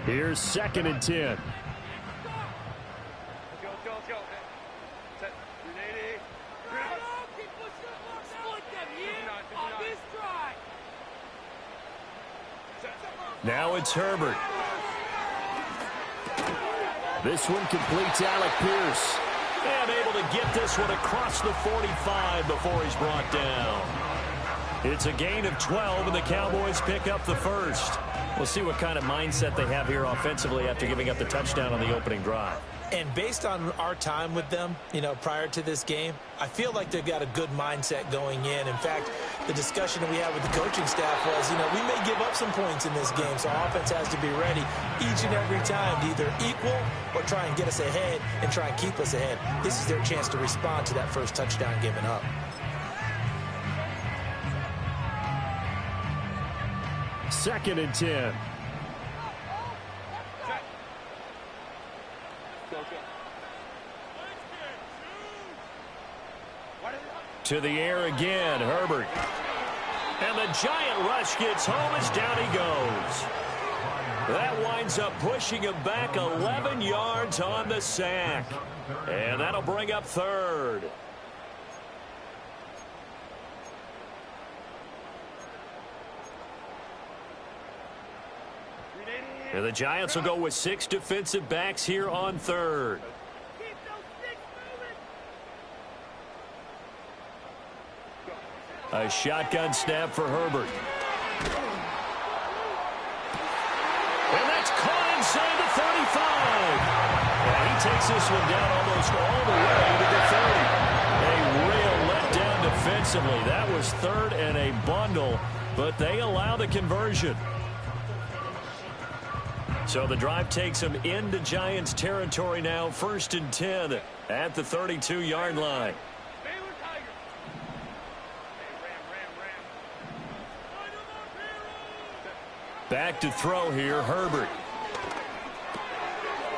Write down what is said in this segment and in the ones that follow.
Here's 2nd and 10. Now it's Herbert. This one completes Alec Pierce. And able to get this one across the 45 before he's brought down. It's a gain of 12, and the Cowboys pick up the first. We'll see what kind of mindset they have here offensively after giving up the touchdown on the opening drive. And based on our time with them, prior to this game, I feel like they've got a good mindset going in. In fact, the discussion that we had with the coaching staff was, we may give up some points in this game, so offense has to be ready each and every time to either equal or try and get us ahead and try and keep us ahead. This is their chance to respond to that first touchdown given up. Second and 10. To the air again, Herbert. And the giant rush gets home as down he goes. That winds up pushing him back 11 yards on the sack. And that'll bring up 3rd. And the Giants will go with 6 defensive backs here on 3rd. A shotgun snap for Herbert. And that's caught inside the 35. And he takes this one down almost all the way to the 30. A real letdown defensively. That was 3rd and a bundle, but they allow the conversion. So the drive takes them into Giants territory now. 1st and 10 at the 32-yard line. Back to throw here, Herbert.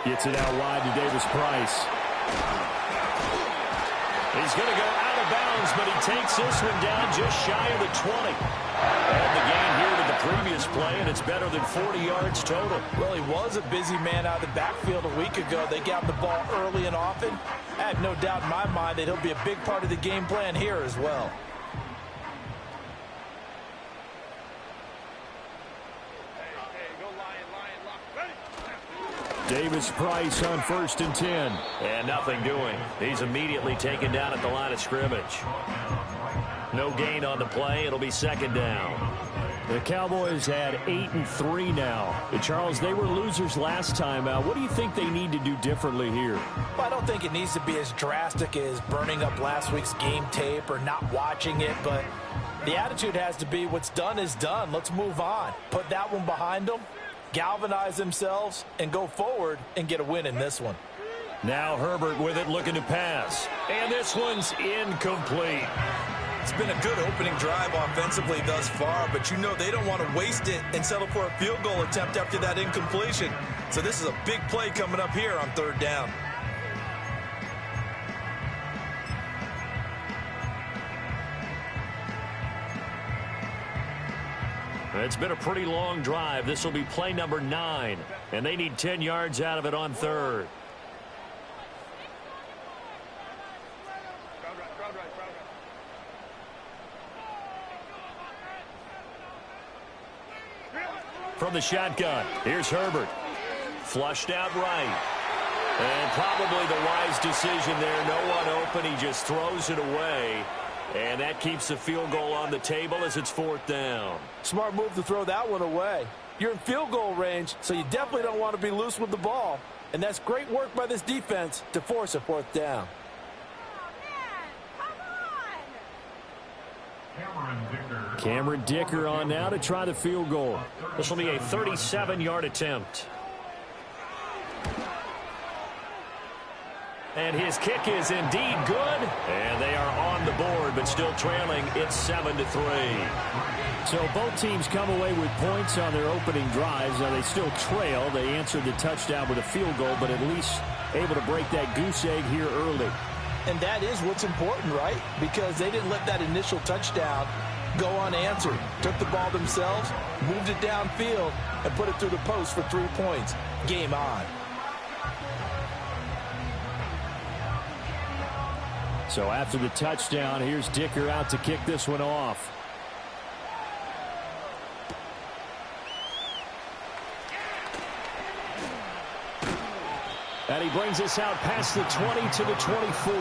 Gets it out wide to Davis Price. He's going to go out of bounds, but he takes this one down just shy of the 20. And the gain here with the previous play, and it's better than 40 yards total. Well, he was a busy man out of the backfield a week ago. They got the ball early and often. I have no doubt in my mind that he'll be a big part of the game plan here as well. Davis Price on 1st and 10. And nothing doing. He's immediately taken down at the line of scrimmage. No gain on the play. It'll be 2nd down. The Cowboys had 8-3 now. Charles, they were losers last time out. What do you think they need to do differently here? Well, I don't think it needs to be as drastic as burning up last week's game tape or not watching it, but the attitude has to be what's done is done. Let's move on. Put that one behind them. Galvanize themselves and go forward and get a win in this one. Now Herbert with it, looking to pass. And this one's incomplete. It's been a good opening drive offensively thus far, but they don't want to waste it and settle for a field goal attempt after that incompletion. So this is a big play coming up here on 3rd down. It's been a pretty long drive. This will be play number 9, and they need 10 yards out of it on 3rd. From the shotgun, here's Herbert. Flushed out right. And probably the wise decision there. No one open. He just throws it away. And that keeps the field goal on the table as it's 4th down. Smart move to throw that one away. You're in field goal range, so you definitely don't want to be loose with the ball. And that's great work by this defense to force a 4th down. Cameron Dicker on now to try the field goal. This will be a 37-yard attempt. And his kick is indeed good. And they are on the board, but still trailing. It's 7-3. So both teams come away with points on their opening drives. Now they still trail. They answered the touchdown with a field goal, but at least able to break that goose egg here early. And that is what's important, right? Because they didn't let that initial touchdown go unanswered. Took the ball themselves, moved it downfield, and put it through the post for 3 points. Game on. So after the touchdown, here's Dicker out to kick this one off. And he brings us out past the 20 to the 24.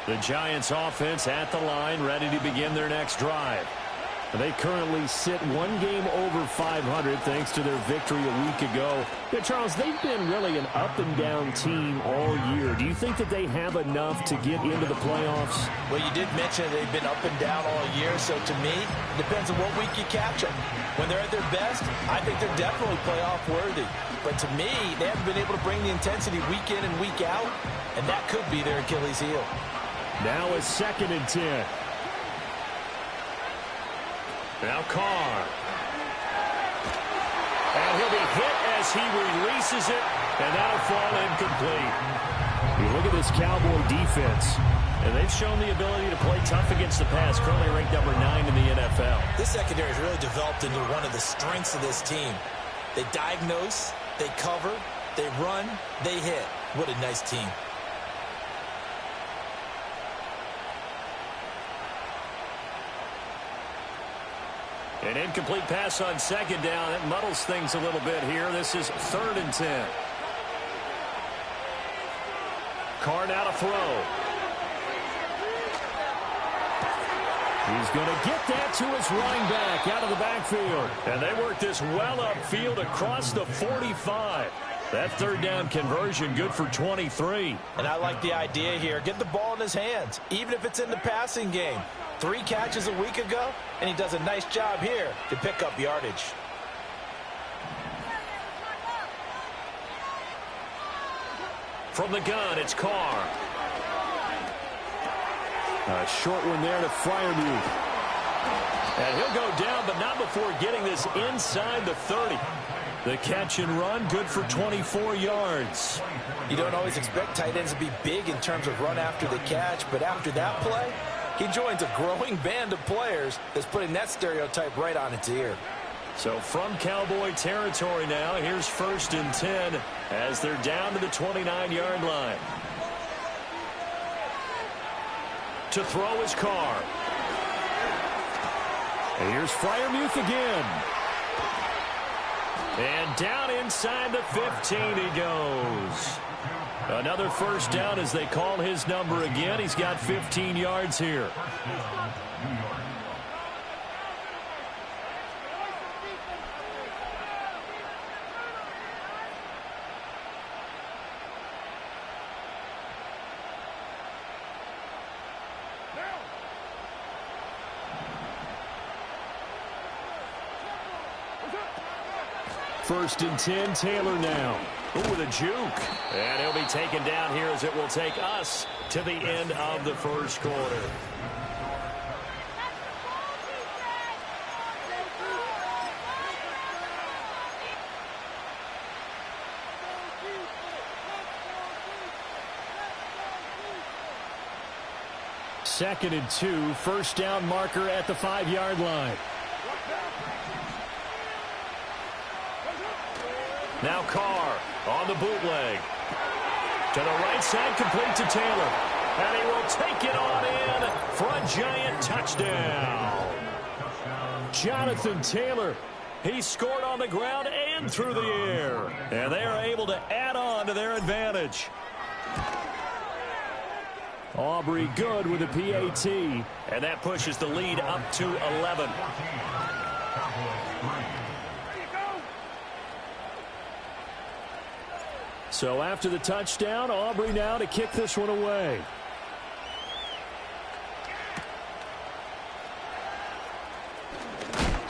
The Giants offense at the line, ready to begin their next drive. They currently sit one game over 500 thanks to their victory a week ago. Yeah, Charles, they've been really an up-and-down team all year. Do you think that they have enough to get into the playoffs? Well, you did mention they've been up and down all year, so to me, it depends on what week you catch them. When they're at their best, I think they're definitely playoff worthy. But to me, they haven't been able to bring the intensity week in and week out, and that could be their Achilles heel. Now a 2nd and 10. Now Carr. And he'll be hit as he releases it, and that'll fall incomplete. You look at this Cowboy defense, and they've shown the ability to play tough against the pass, currently ranked number 9 in the NFL. This secondary has really developed into one of the strengths of this team. They diagnose, they cover, they run, they hit. What a nice team. An incomplete pass on 2nd down. It muddles things a little bit here. This is 3rd and 10. Carr now to throw. He's going to get that to his running back out of the backfield. And they work this well upfield across the 45. That 3rd down conversion good for 23. And I like the idea here. Get the ball in his hands, even if it's in the passing game. 3 catches a week ago, and he does a nice job here to pick up yardage. From the gun, it's Carr. A short one there to Freiermuth. And he'll go down, but not before getting this inside the 30. The catch and run, good for 24 yards. You don't always expect tight ends to be big in terms of run after the catch, but after that play, he joins a growing band of players that's putting that stereotype right on its ear. So from Cowboy territory now, here's 1st and 10 as they're down to the 29-yard line. To throw is Carr. And here's Freiermuth again. And down inside the 15 he goes. Another 1st down as they call his number again. He's got 15 yards here. First and 10, Taylor now. Ooh, with a juke. And he'll be taken down here as it will take us to the end of the 1st quarter. Second and 2, 1st down marker at the 5-yard line. Now Carr on the bootleg. To the right side, complete to Taylor. And he will take it on in for a Giant touchdown. Jonathan Taylor, he scored on the ground and through the air. And they are able to add on to their advantage. Aubrey good with a PAT. And that pushes the lead up to 11. So after the touchdown, Aubrey now to kick this one away.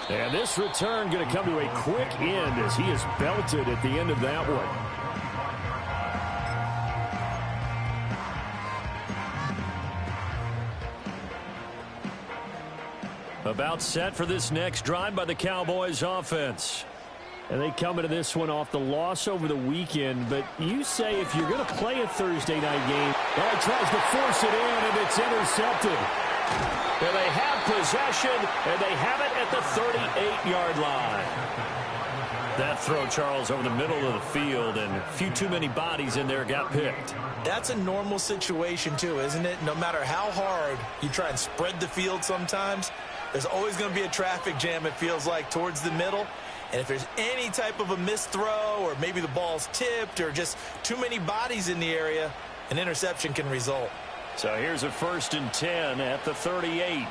And this return going to come to a quick end as he is belted at the end of that one. About set for this next drive by the Cowboys offense. And they come into this one off the loss over the weekend. But you say if you're going to play a Thursday night game, well, he tries to force it in, and it's intercepted. And they have possession, and they have it at the 38-yard line. That throw, Charles, over the middle of the field, and a few too many bodies in there got picked. That's a normal situation, too, isn't it? No matter how hard you try and spread the field sometimes, there's always going to be a traffic jam, it feels like, towards the middle. And if there's any type of a missed throw or maybe the ball's tipped or just too many bodies in the area, an interception can result. So here's a 1st and 10 at the 38.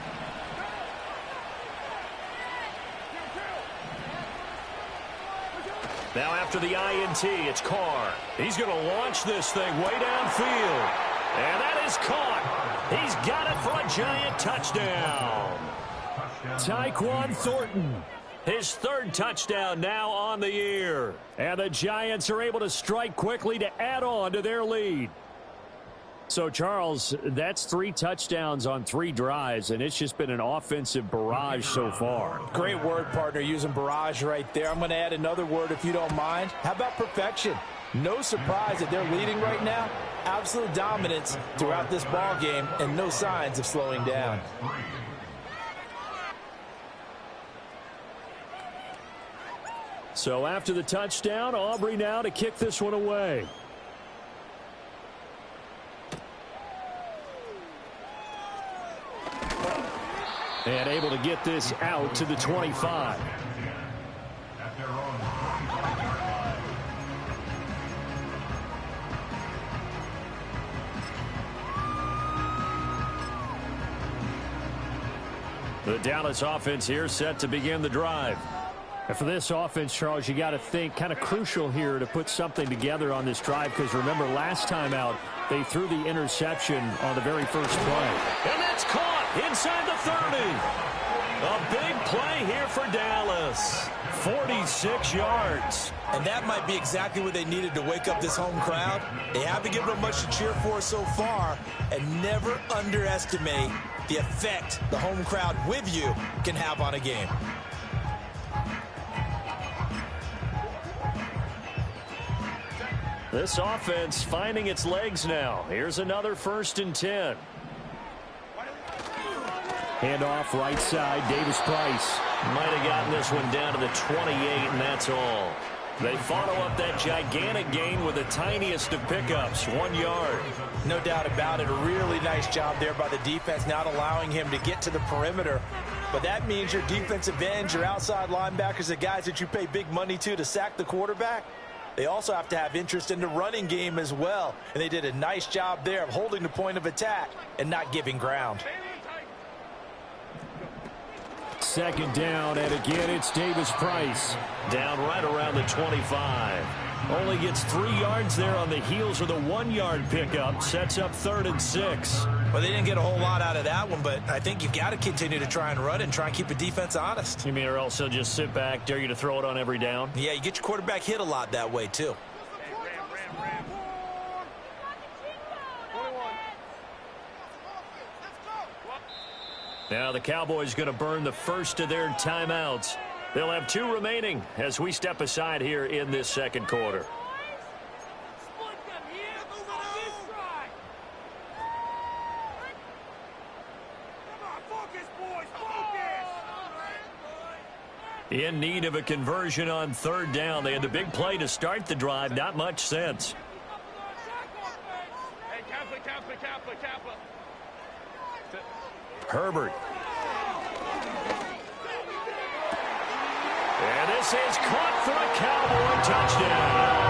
Now after the INT, it's Carr. He's going to launch this thing way downfield. And that is caught. He's got it for a giant touchdown. Tyquan Thornton, his 3rd touchdown now on the year. And the Giants are able to strike quickly to add on to their lead. So, Charles, that's 3 touchdowns on 3 drives, and it's just been an offensive barrage so far. Great word, partner, using barrage right there. I'm going to add another word if you don't mind. How about perfection? No surprise that they're leading right now. Absolute dominance throughout this ball game and no signs of slowing down. So after the touchdown, Aubrey now to kick this one away. And able to get this out to the 25. The Dallas offense here set to begin the drive. And for this offense, Charles, you got to think kind of crucial here to put something together on this drive, because remember last time out they threw the interception on the very first play. And that's caught inside the 30. A big play here for Dallas. 46 yards. And that might be exactly what they needed to wake up this home crowd. They haven't given them much to cheer for so far, and never underestimate the effect the home crowd with you can have on a game. This offense finding its legs now. Here's another 1st and 10. Handoff right side, Davis Price. Might have gotten this one down to the 28, and that's all. They follow up that gigantic gain with the tiniest of pickups, 1 yard. No doubt about it. A really nice job there by the defense, not allowing him to get to the perimeter. But that means your defensive ends, your outside linebackers, the guys that you pay big money to sack the quarterback, they also have to have interest in the running game as well. And they did a nice job there of holding the point of attack and not giving ground. 2nd down, and again it's Davis Price. Down right around the 25. Only gets 3 yards there on the heels of the 1-yard pickup. Sets up 3rd and 6. Well, they didn't get a whole lot out of that one, but I think you've got to continue to try and run and try and keep the defense honest. You mean or else they'll just sit back, dare you to throw it on every down? Yeah, you get your quarterback hit a lot that way, too. Now the Cowboys going to burn the first of their timeouts. They'll have 2 remaining as we step aside here in this 2nd quarter. In need of a conversion on 3rd down. They had the big play to start the drive. Not much sense. Herbert. And this is caught for a Cowboy touchdown.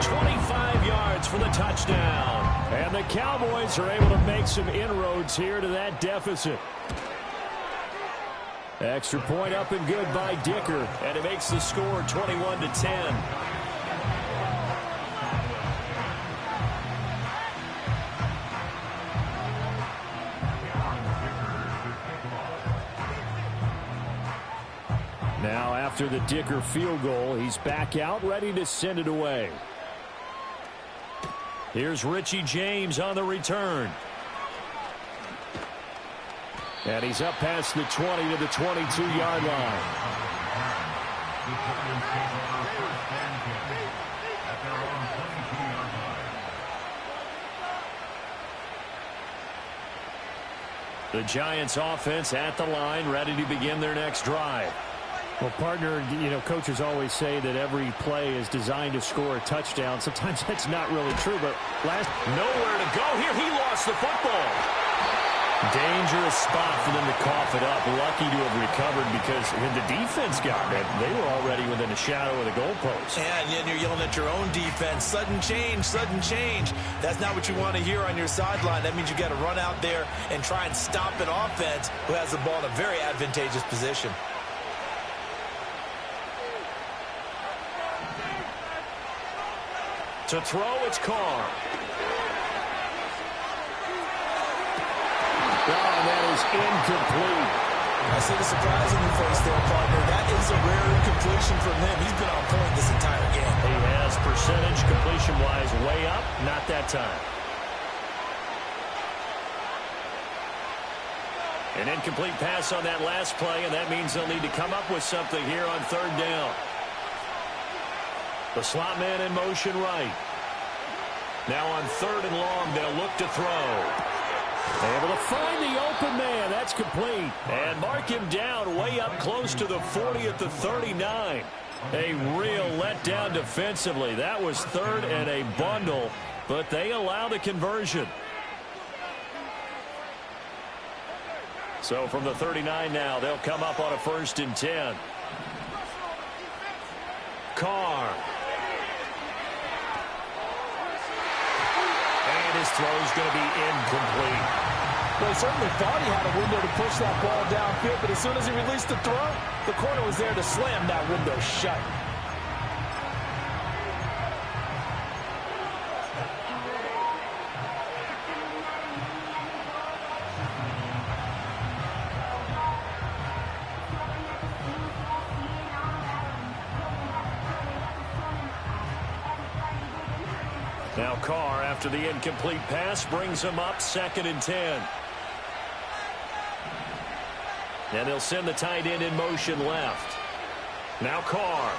25 yards for the touchdown. And the Cowboys are able to make some inroads here to that deficit. Extra point up and good by Dicker. And it makes the score 21-10. Now after the Dicker field goal, he's back out ready to send it away. Here's Richie James on the return. And he's up past the 20 to the 22-yard line. The Giants offense at the line, ready to begin their next drive. Well, partner, coaches always say that every play is designed to score a touchdown. Sometimes that's not really true, but nowhere to go here. He lost the football. Dangerous spot for them to cough it up. Lucky to have recovered because when the defense got it, they were already within a shadow of the goalpost. And you're yelling at your own defense. Sudden change, sudden change. That's not what you want to hear on your sideline. That means you got to run out there and try and stop an offense who has the ball in a very advantageous position. To throw, it's Carr. That is incomplete. I see the surprise in your face there, partner. That is a rare incompletion from him. He's been on point this entire game. He has percentage completion-wise way up. Not that time. An incomplete pass on that last play, and that means they'll need to come up with something here on third down. The slot man in motion right. Now on third and long, they'll look to throw. Able to find the open man. That's complete. And mark him down way up close to the 40 at the 39. A real letdown defensively. That was third and a bundle, but they allow the conversion. So from the 39 now, they'll come up on a 1st and 10. Carr. And his throw's going to be incomplete. Well, he certainly thought he had a window to push that ball downfield, but as soon as he released the throw, the corner was there to slam that window shut. Now Carr, after the incomplete pass, brings him up 2nd and 10. And they'll send the tight end in motion left. Now Carr.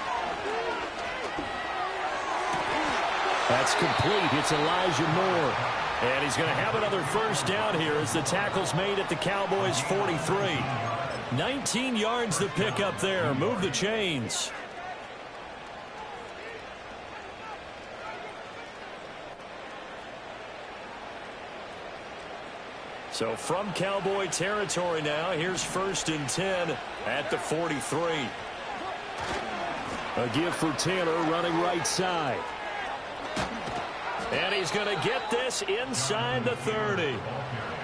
That's complete. It's Elijah Moore. And he's going to have another 1st down here as the tackle's made at the Cowboys' 43. 19 yards to pick up there. Move the chains. So from Cowboy territory now, here's 1st and 10 at the 43. A give for Taylor running right side. And he's going to get this inside the 30.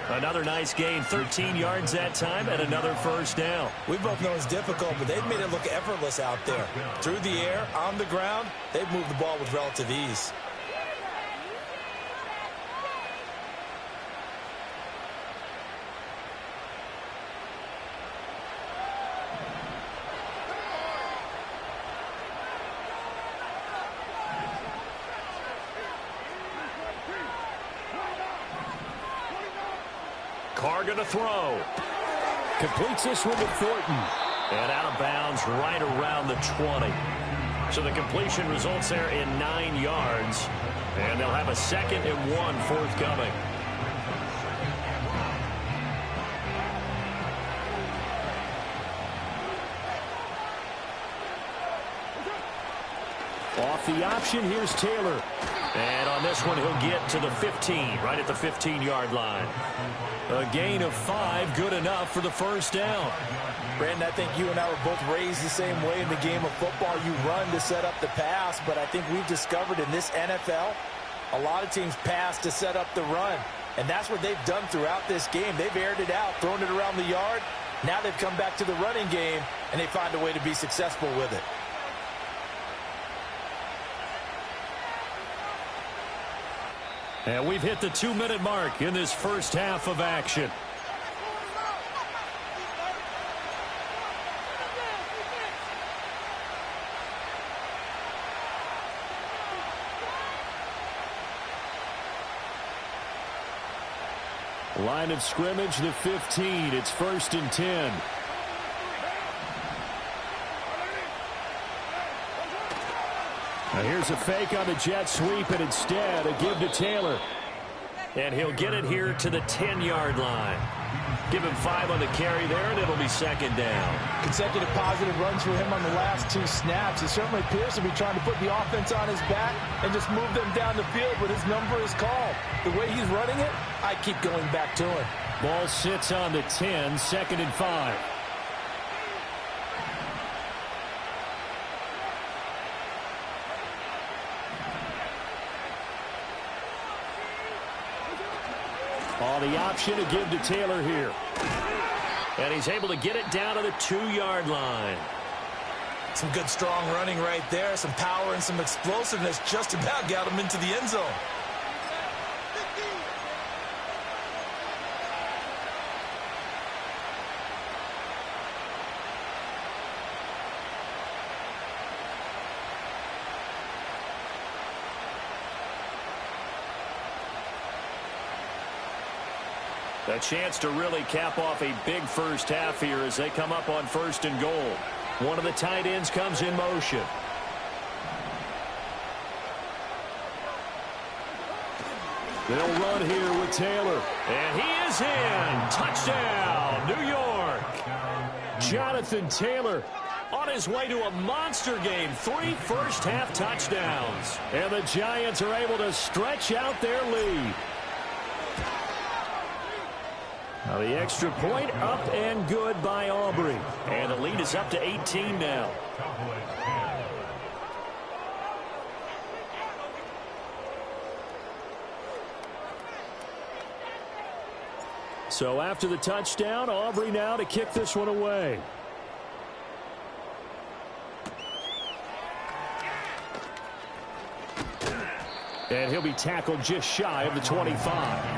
Another nice gain, 13 yards that time, and another 1st down. We both know it's difficult, but they've made it look effortless out there. Through the air, on the ground, they've moved the ball with relative ease. Carr going to throw. Completes this one to Thornton. And out of bounds right around the 20. So the completion results there in 9 yards. And they'll have a 2nd and 1 forthcoming. Off the option, here's Taylor. And on this one, he'll get to the 15, right at the 15-yard line. A gain of 5, good enough for the 1st down. Brandon, I think you and I were both raised the same way in the game of football. You run to set up the pass, but I think we've discovered in this NFL, a lot of teams pass to set up the run. And that's what they've done throughout this game. They've aired it out, thrown it around the yard. Now they've come back to the running game, and they find a way to be successful with it. And we've hit the 2-minute mark in this first half of action. Line of scrimmage, the 15. It's 1st and 10. Now here's a fake on the jet sweep, and instead a give to Taylor. And he'll get it here to the 10-yard line. Give him 5 on the carry there, and it'll be 2nd down. Consecutive positive runs for him on the last 2 snaps. He certainly appears to be trying to put the offense on his back and just move them down the field when his number is called. The way he's running it, I keep going back to him. Ball sits on the 10, 2nd and 5. The option to give to Taylor here. And he's able to get it down to the 2-yard line. Some good strong running right there. Some power and some explosiveness just about got him into the end zone. A chance to really cap off a big first half here as they come up on 1st and goal. One of the tight ends comes in motion. They'll run here with Taylor. And he is in. Touchdown, New York. Jonathan Taylor on his way to a monster game. 3 first-half touchdowns. And the Giants are able to stretch out their lead. Now the extra point up and good by Aubrey. And the lead is up to 18 now. So after the touchdown, Aubrey now to kick this one away. And he'll be tackled just shy of the 25.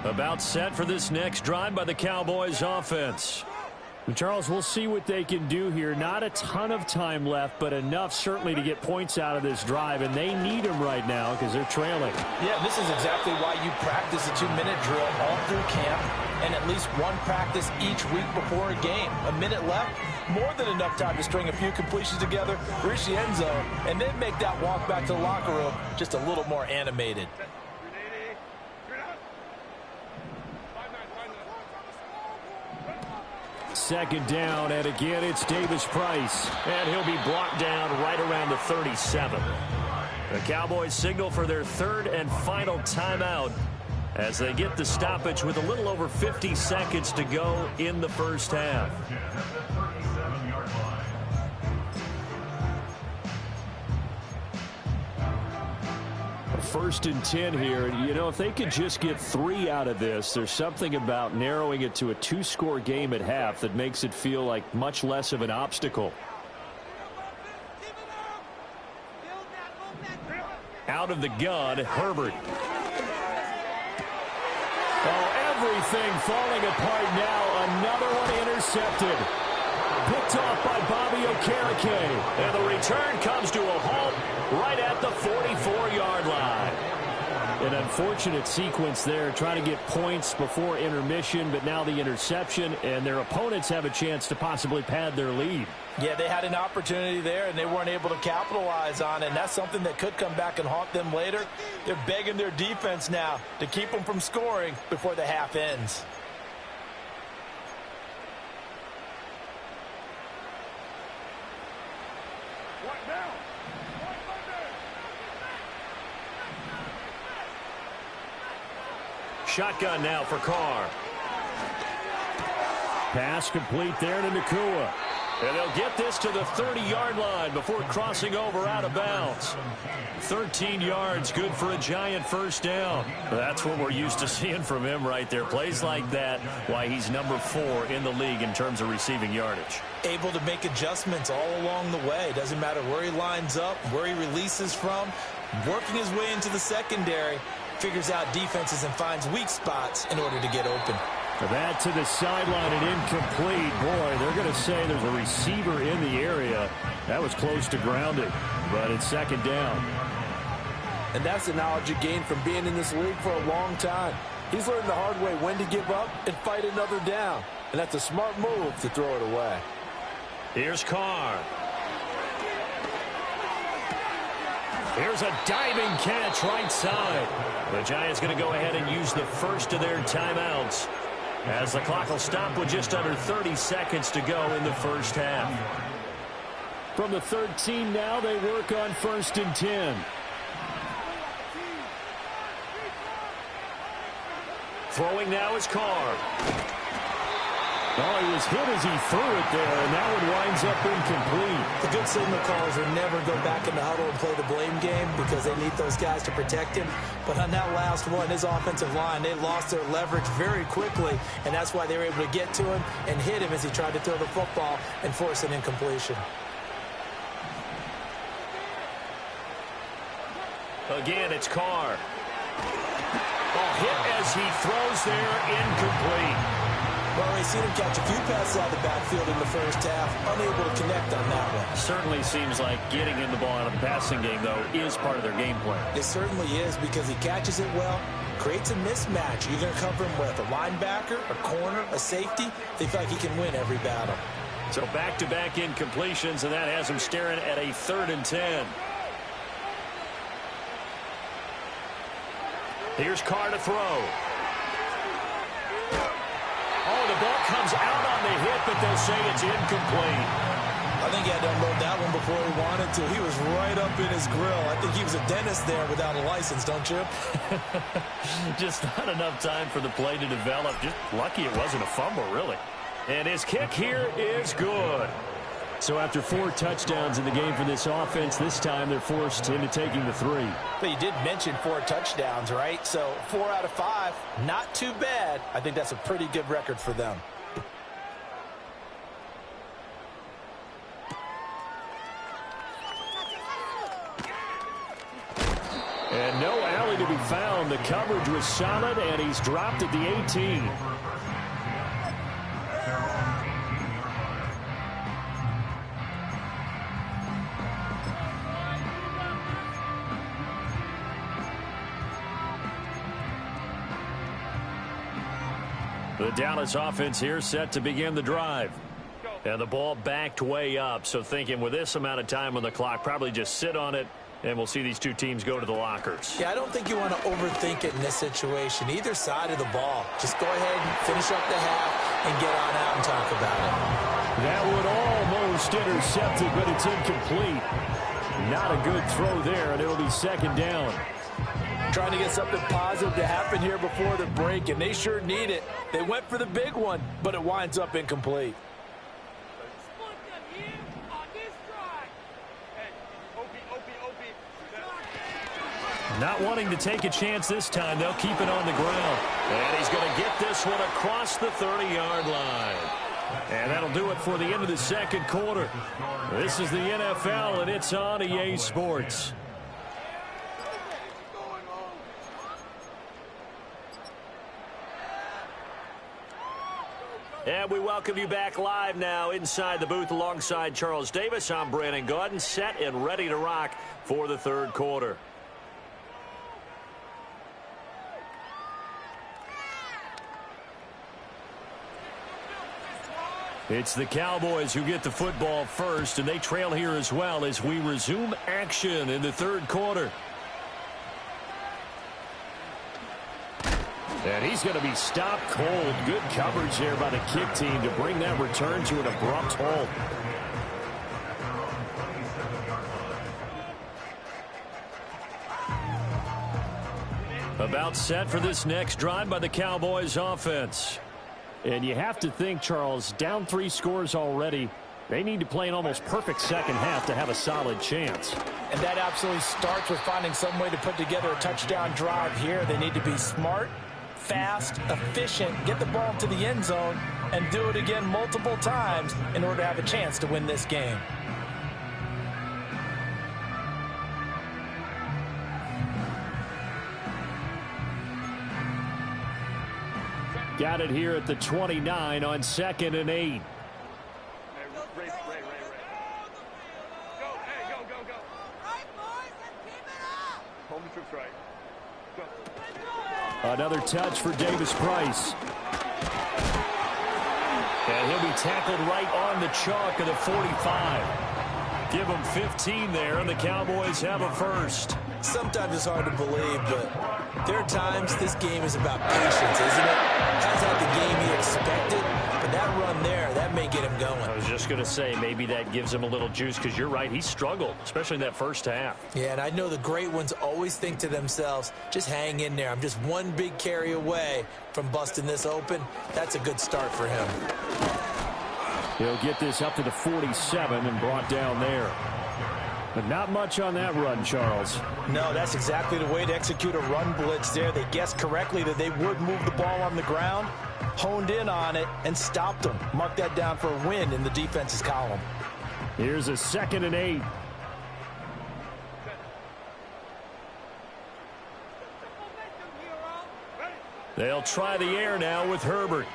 About set for this next drive by the Cowboys offense. And Charles, we'll see what they can do here. Not a ton of time left, but enough certainly to get points out of this drive, and they need them right now because they're trailing. Yeah, this is exactly why you practice a 2-minute drill all through camp and at least one practice each week before a game. A minute left, more than enough time to string a few completions together, reach the end zone, and then make that walk back to the locker room just a little more animated. Second down, and again it's Davis Price. And he'll be brought down right around the 37. The Cowboys signal for their 3rd and final timeout as they get the stoppage with a little over 50 seconds to go in the first half. First and 10 here. You know, if they could just get 3 out of this, there's something about narrowing it to a 2-score game at half that makes it feel like much less of an obstacle. Out of the gun, Herbert. Oh, everything falling apart now. Another one intercepted. Picked off by Bobby Okereke. And the return comes to a halt right at the 44-yard line. An unfortunate sequence there, trying to get points before intermission, but now the interception, and their opponents have a chance to possibly pad their lead. Yeah, they had an opportunity there, and they weren't able to capitalize on it, and that's something that could come back and haunt them later. They're begging their defense now to keep them from scoring before the half ends. Shotgun now for Carr. Pass complete there to Nakua. And they'll get this to the 30-yard line before crossing over out of bounds. 13 yards, good for a Giant first down. That's what we're used to seeing from him right there. Plays like that, why he's number 4 in the league in terms of receiving yardage. Able to make adjustments all along the way. Doesn't matter where he lines up, where he releases from. Working his way into the secondary. Figures out defenses and finds weak spots in order to get open. That to the sideline and incomplete. Boy, they're going to say there's a receiver in the area. That was close to grounding, but it's second down. And that's the knowledge you gain from being in this league for a long time. He's learned the hard way when to give up and fight another down. And that's a smart move to throw it away. Here's Carr. Here's a diving catch right side. The Giants going to go ahead and use the first of their timeouts, as the clock will stop with just under 30 seconds to go in the first half. From the 13 now, they work on 1st and 10. Throwing now is Carr. Oh, he was hit as he threw it there, and that one winds up incomplete. The good signal callers will never go back in the huddle and play the blame game because they need those guys to protect him. But on that last one, his offensive line, they lost their leverage very quickly, and that's why they were able to get to him and hit him as he tried to throw the football and force an incompletion. Again, it's Carr. Oh, hit as he throws there, incomplete. Well, we've seen him catch a few passes out of the backfield in the first half, unable to connect on that one. Certainly seems like getting in the ball out of the passing game, though, is part of their game plan. It certainly is because he catches it well, creates a mismatch. You're going to cover him with a linebacker, a corner, a safety. They feel like he can win every battle. So back-to-back incompletions, and that has him staring at a 3rd and 10. Here's Carr to throw. Oh, the ball comes out on the hit, but they'll say it's incomplete. I think he had to unload that one before he wanted to. He was right up in his grill. I think he was a dentist there without a license, don't you? Just not enough time for the play to develop. Just lucky it wasn't a fumble, really. And his kick here is good. So after 4 touchdowns in the game for this offense, this time they're forced into taking the 3. But you did mention 4 touchdowns, right? So 4 out of 5, not too bad. I think that's a pretty good record for them. And no alley to be found. The coverage was solid, and he's dropped at the 18. The Dallas offense here set to begin the drive. And the ball backed way up, so thinking with this amount of time on the clock, probably just sit on it, and we'll see these two teams go to the lockers. Yeah, I don't think you want to overthink it in this situation. Either side of the ball. Just go ahead and finish up the half and get on out and talk about it. That would almost intercept it, but it's incomplete. Not a good throw there, and it'll be 2nd down. Trying to get something positive to happen here before the break, and they sure need it. They went for the big one, but it winds up incomplete. Not wanting to take a chance this time. They'll keep it on the ground. And he's going to get this one across the 30-yard line. And that'll do it for the end of the 2nd quarter. This is the NFL, and it's on EA Sports. And we welcome you back live now inside the booth alongside Charles Davis. I'm Brandon Gaudin, set and ready to rock for the 3rd quarter. It's the Cowboys who get the football first, and they trail here as well as we resume action in the 3rd quarter. And he's going to be stopped cold. Good coverage there by the kick team to bring that return to an abrupt halt. About set for this next drive by the Cowboys offense. And you have to think, Charles, down 3 scores already. They need to play an almost perfect 2nd half to have a solid chance. And that absolutely starts with finding some way to put together a touchdown drive here. They need to be smart, fast, efficient, get the ball to the end zone, and do it again multiple times in order to have a chance to win this game. Got it here at the 29 on 2nd and 8. Another touch for Davis Price. And he'll be tackled right on the chalk of the 45. Give him 15 there, and the Cowboys have a first. Sometimes it's hard to believe, but there are times this game is about patience, isn't it? Hasn't had the game he expected, but that run there, that may get him going. I was just going to say, maybe that gives him a little juice, because you're right, he struggled, especially in that first half. Yeah, and I know the great ones always think to themselves, just hang in there. I'm just one big carry away from busting this open. That's a good start for him. He'll get this up to the 47 and brought down there. But not much on that run, Charles. No, that's exactly the way to execute a run blitz there. They guessed correctly that they would move the ball on the ground, honed in on it, and stopped them. Mark that down for a win in the defense's column. Here's a 2nd and 8. They'll try the air now with Herbert.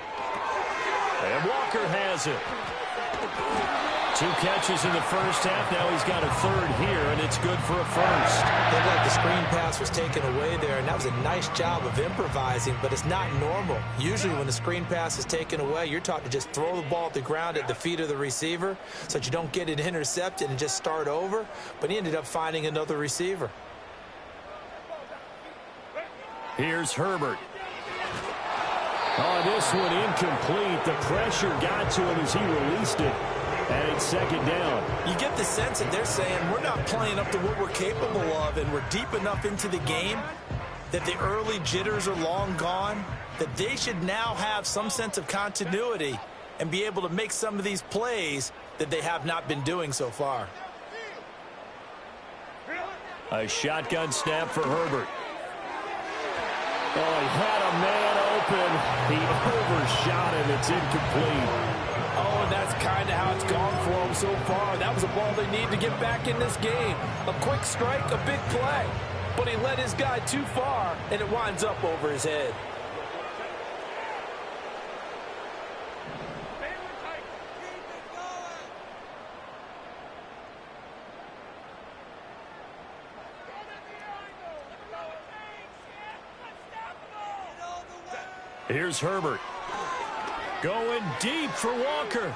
And Walker has it. 2 catches in the first half. Now he's got a 3rd here, and it's good for a first. Looked like the screen pass was taken away there, and that was a nice job of improvising, but it's not normal. Usually when the screen pass is taken away, you're taught to just throw the ball at the ground at the feet of the receiver so that you don't get it intercepted and just start over, but he ended up finding another receiver. Here's Herbert. Oh, this one incomplete. The pressure got to him as he released it. And it's 2nd down. You get the sense that they're saying we're not playing up to what we're capable of, and we're deep enough into the game that the early jitters are long gone, that they should now have some sense of continuity and be able to make some of these plays that they have not been doing so far. A shotgun snap for Herbert. Oh, he had a man open. He overshot him. It's incomplete. Oh, and that's kind of how it's gone for them so far. That was a ball they need to get back in this game. A quick strike, a big play. But he led his guy too far, and it winds up over his head. Here's Herbert. Going deep for Walker.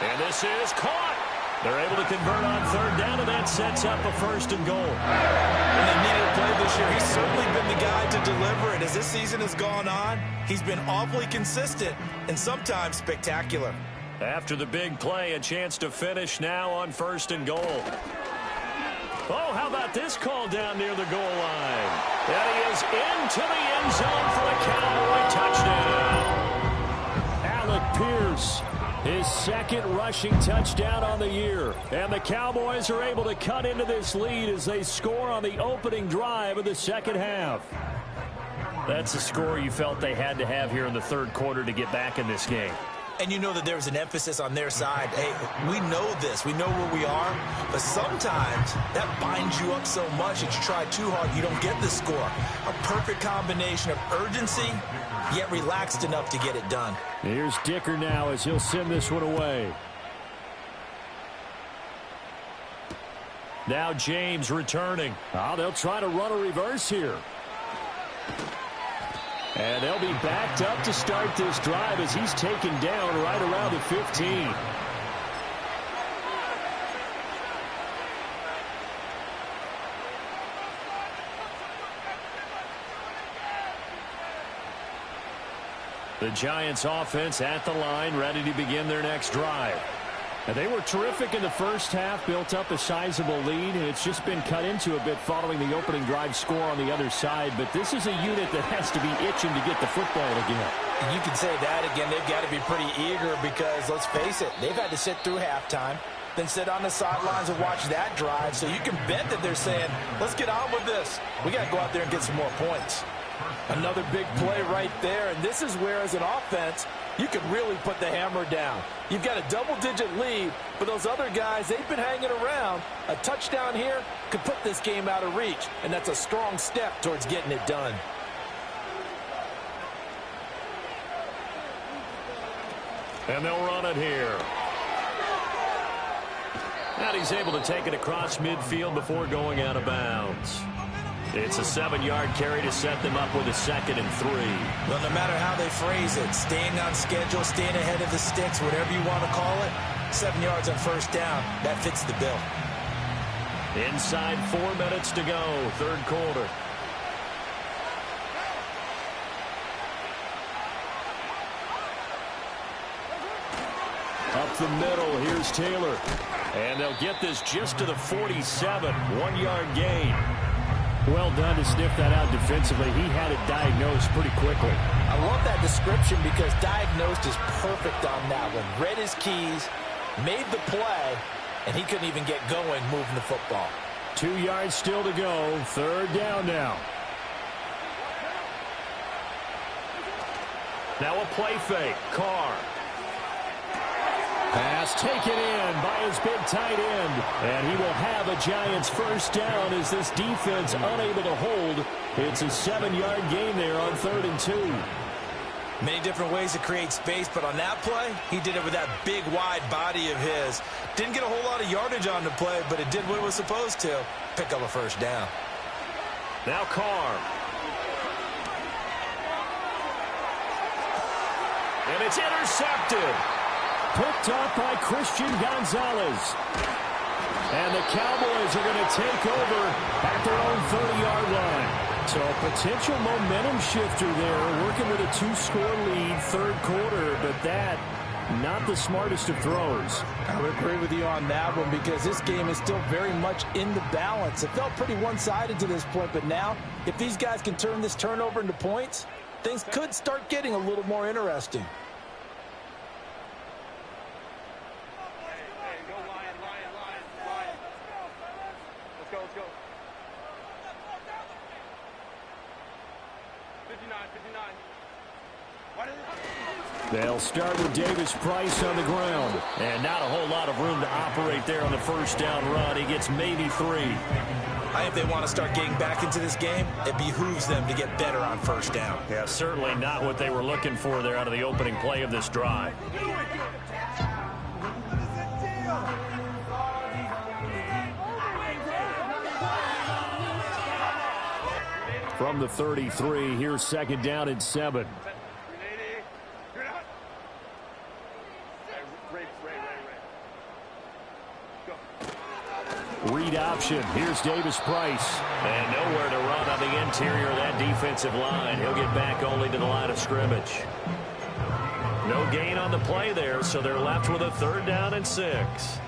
And this is caught. They're able to convert on 3rd down, and that sets up a 1st and goal. When they needed a play this year, he's certainly been the guy to deliver it. As this season has gone on, he's been awfully consistent and sometimes spectacular. After the big play, a chance to finish now on 1st and goal. Oh, how about this call down near the goal line? And he is into the end zone for a Cowboy touchdown. Alec Pierce, his 2nd rushing touchdown on the year. And the Cowboys are able to cut into this lead as they score on the opening drive of the 2nd half. That's a score you felt they had to have here in the 3rd quarter to get back in this game. And you know that there was an emphasis on their side. Hey, we know this. We know where we are. But sometimes that binds you up so much that you try too hard, you don't get the score. A perfect combination of urgency, yet relaxed enough to get it done. Here's Dicker now as he'll send this one away. Now James returning. Oh, they'll try to run a reverse here. And they'll be backed up to start this drive as he's taken down right around the 15. The Giants offense at the line, ready to begin their next drive. And they were terrific in the first half, built up a sizable lead, and it's just been cut into a bit following the opening drive score on the other side. But this is a unit that has to be itching to get the football again. And you can say that again. They've got to be pretty eager because, let's face it, they've had to sit through halftime, then sit on the sidelines and watch that drive. So you can bet that they're saying, let's get on with this. We got to go out there and get some more points. Another big play right there, and this is where, as an offense, you can really put the hammer down. You've got a double-digit lead, but those other guys, they've been hanging around. A touchdown here could put this game out of reach, and that's a strong step towards getting it done. And they'll run it here. And he's able to take it across midfield before going out of bounds. It's a 7-yard carry to set them up with a 2nd and 3. Well, no matter how they phrase it, staying on schedule, staying ahead of the sticks, whatever you want to call it, 7 yards on first down, that fits the bill. Inside 4 minutes to go, third quarter. Up the middle, here's Taylor. And they'll get this just to the 47, 1-yard gain. Well done to sniff that out defensively. He had it diagnosed pretty quickly. I love that description because diagnosed is perfect on that one. Read his keys, made the play, and he couldn't even get going moving the football. 2 yards still to go. Third down now. Now a play fake. Carr. Pass taken in by his big tight end. And he will have a Giants first down as this defense unable to hold. It's a 7-yard gain there on 3rd and 2. Many different ways to create space, but on that play, he did it with that big, wide body of his. Didn't get a whole lot of yardage on the play, but it did what it was supposed to. Pick up a first down. Now Carr. And it's intercepted. Picked up by Christian Gonzalez. And the Cowboys are going to take over at their own 30-yard line. So a potential momentum shifter there, working with a 2-score lead, third quarter, but that, not the smartest of throws. I would agree with you on that one because this game is still very much in the balance. It felt pretty one-sided to this point, but now, if these guys can turn this turnover into points, things could start getting a little more interesting. They'll start with Davis Price on the ground. And not a whole lot of room to operate there on the first down run. He gets maybe 3. I think if they want to start getting back into this game, it behooves them to get better on first down. Yeah, certainly not what they were looking for there out of the opening play of this drive. From the 33, here's 2nd down and 7. Read option. Here's Davis Price. And nowhere to run on the interior of that defensive line. He'll get back only to the line of scrimmage. No gain on the play there, so they're left with a 3rd down and 6.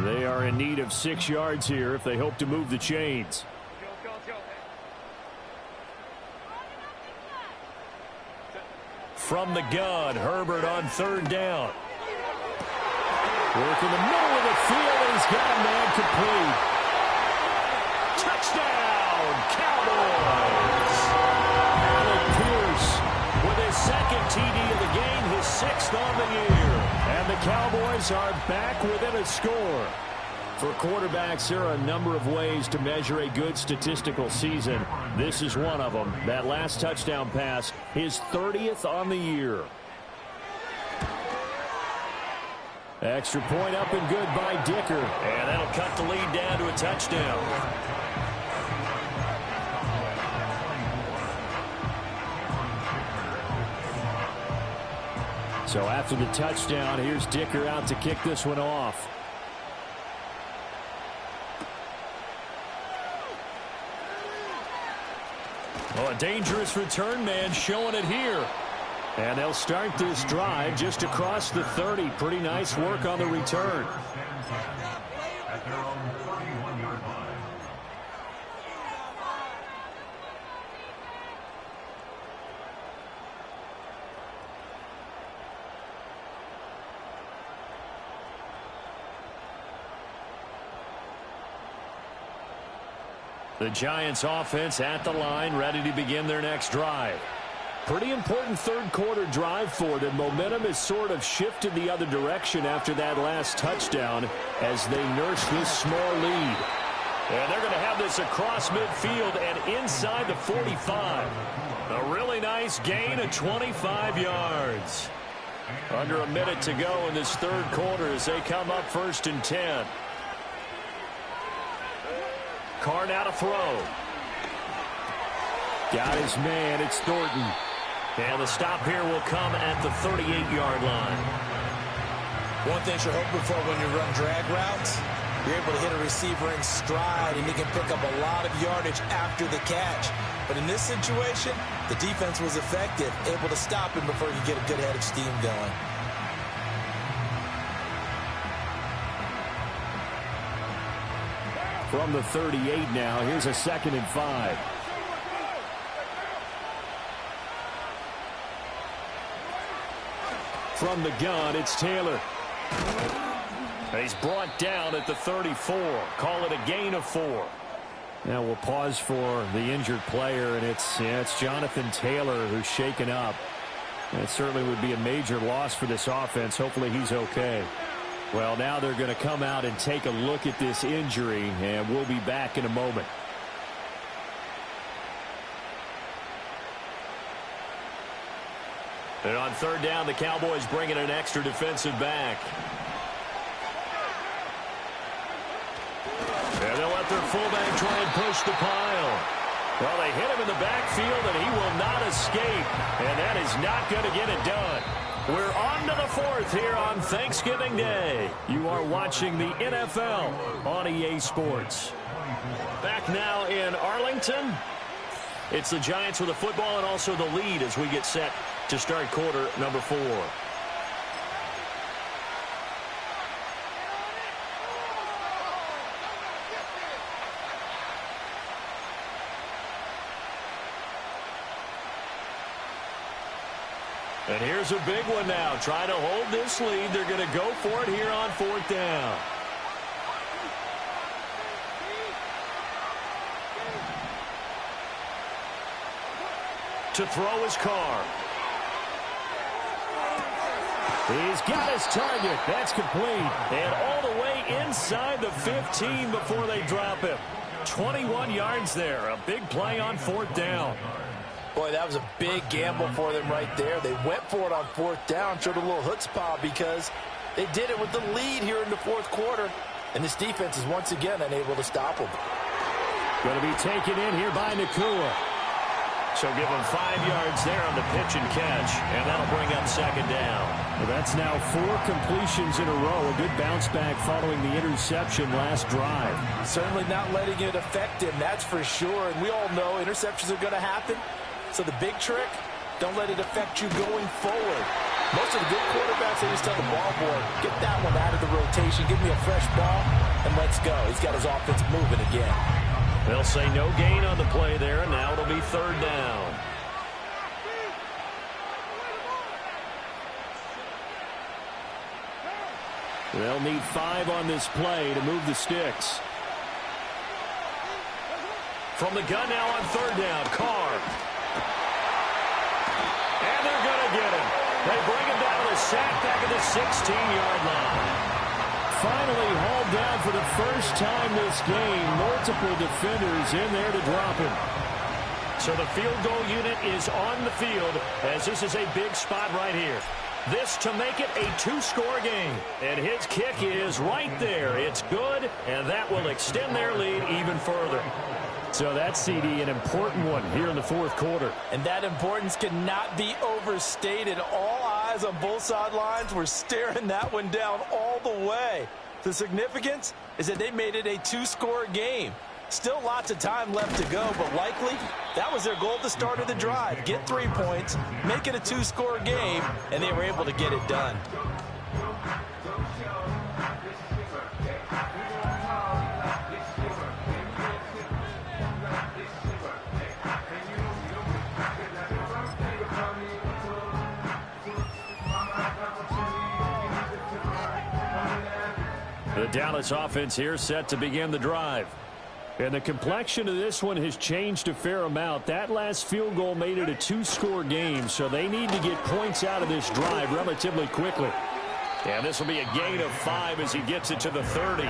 They are in need of 6 yards here if they hope to move the chains. From the gun, Herbert on 3rd down. Work in the middle of the field, and he's got a man complete. Touchdown, Cowboys! Alec Pierce With his 2nd TD of the game, his 6th on the year. and the Cowboys are back within a score. For quarterbacks, there are a number of ways to measure a good statistical season. This is one of them. That last touchdown pass, his 30th on the year. Extra point up and good by Dicker. And that'll cut the lead down to a touchdown. So after the touchdown, here's Dicker out to kick this one off. Well, a dangerous return man showing it here. And they'll start this drive just across the 30. Pretty nice work on the return. The Giants offense at the line, ready to begin their next drive. Pretty important third-quarter drive for them. Momentum has sort of shifted the other direction after that last touchdown as they nurse this small lead. And they're going to have this across midfield and inside the 45. A really nice gain of 25 yards. Under a minute to go in this third quarter as they come up 1st and 10. Carr now to throw. Got his man. It's Thornton. And the stop here will come at the 38-yard line. One thing you're hoping for when you run drag routes, you're able to hit a receiver in stride, and he can pick up a lot of yardage after the catch. But in this situation, the defense was effective, able to stop him before he could get a good head of steam going. From the 38 now, here's a 2nd and 5. From the gun, it's Taylor. He's brought down at the 34. Call it a gain of 4. Now we'll pause for the injured player, and it's Jonathan Taylor who's shaken up. And it certainly would be a major loss for this offense. Hopefully he's okay. Well, now they're going to come out and take a look at this injury, and we'll be back in a moment. And on 3rd down, the Cowboys bring in an extra defensive back. And they'll let their fullback try and push the pile. Well, they hit him in the backfield, and he will not escape. And that is not going to get it done. We're on to the 4th here on Thanksgiving Day. You are watching the NFL on EA Sports. Back now in Arlington. It's the Giants with the football and also the lead as we get set to start quarter number 4. And here's a big one now. Trying to hold this lead. They're going to go for it here on 4th down. To throw his Carr. He's got his target. That's complete. And all the way inside the 15 before they drop him. 21 yards there. A big play on 4th down. Boy, that was a big gamble for them right there. They went for it on 4th down, showed a little chutzpah because they did it with the lead here in the 4th quarter. And this defense is once again unable to stop them. Going to be taken in here by Nakua. So give him 5 yards there on the pitch and catch, and that'll bring up 2nd down. Well, that's now 4 completions in a row. A good bounce back following the interception last drive. Certainly not letting it affect him, that's for sure. And we all know interceptions are going to happen. So the big trick, don't let it affect you going forward. Most of the good quarterbacks, they just tell the ball boy, get that one out of the rotation, give me a fresh ball, and let's go. He's got his offense moving again. They'll say no gain on the play there, and now it'll be 3rd down. They'll need 5 on this play to move the sticks. From the gun now on 3rd down, Carr. And they're going to get him. They bring him down with a sack back at the 16-yard line. Finally hauled down for the first time this game. Multiple defenders in there to drop him. So the field goal unit is on the field as this is a big spot right here. This to make it a 2-score game. And his kick is right there. It's good, and that will extend their lead even further. So that's, CD, an important one here in the 4th quarter. And that importance cannot be overstated. All eyes on both sidelines were staring that one down all the way. The significance is that they made it a 2-score game. Still lots of time left to go, but likely that was their goal at the start of the drive. Get 3 points, make it a 2-score game, and they were able to get it done. The Dallas offense here set to begin the drive. And the complexion of this one has changed a fair amount. That last field goal made it a two-score game, so they need to get points out of this drive relatively quickly. And this will be a gain of 5 as he gets it to the 30.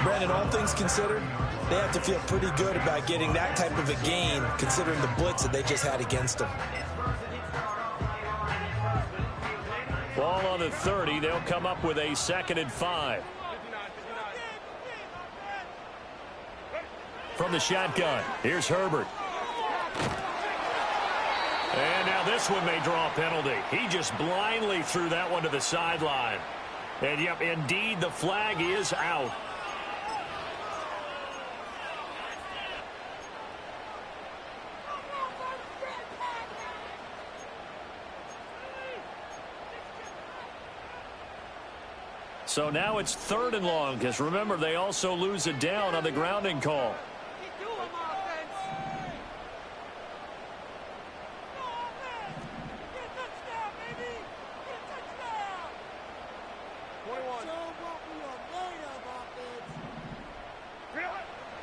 Brandon, all things considered, they have to feel pretty good about getting that type of a gain, considering the blitz that they just had against them. Ball on the 30. They'll come up with a 2nd and 5. From the shotgun, here's Herbert. And now this one may draw a penalty. He just blindly threw that one to the sideline. And, yep, indeed, the flag is out. So now it's 3rd and long, because remember, they also lose a down on the grounding call.